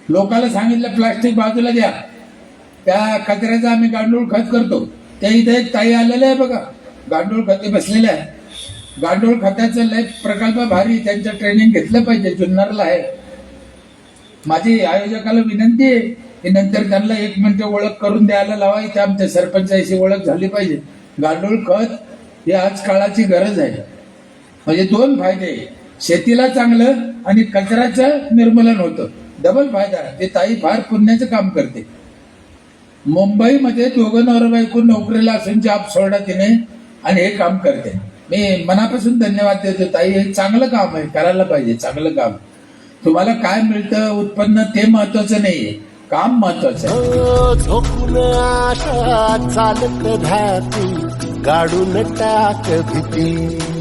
लोकांना सांगितलं प्लास्टिक बाजूला द्या, त्या कचऱ्याचा आम्ही गांडूळ खत करतो. त्या इथे एक ताई आलेले आहे बघा, गांडूळ खते बसलेले आहे. गांडूळ खताचं लय प्रकल्प भारी, त्यांचं ट्रेनिंग घेतलं पाहिजे. जुन्नरला आहे. माझी आयोजकाला विनंती आहे की नंतर त्यांना 1 मिनिट ओळख करून द्यायला लावा. इथे आमच्या सरपंचाशी ओळख झाली पाहिजे. गांडूळ खत ही आज काळाची गरज आहे. म्हणजे 2 फायदे, शेतीला चांगलं आणि कचऱ्याचं निर्मूलन होतं. डबल फायदा. ते ताई फार पुण्याचं काम करते. मुंबईमध्ये 2 नवरा बायको नोकरीला असून जॉब सोडला तिने आणि हे काम करते. मी मनापासून धन्यवाद देतो ताई. हे चांगलं काम आहे, करायला पाहिजे चांगलं काम. तुम्हाला काय मिळतं उत्पन्न ते महत्वाचं नाहीये, काम महत्वाचं आहे. झोपून आशा चालत धाती, गाडून टाक भीती.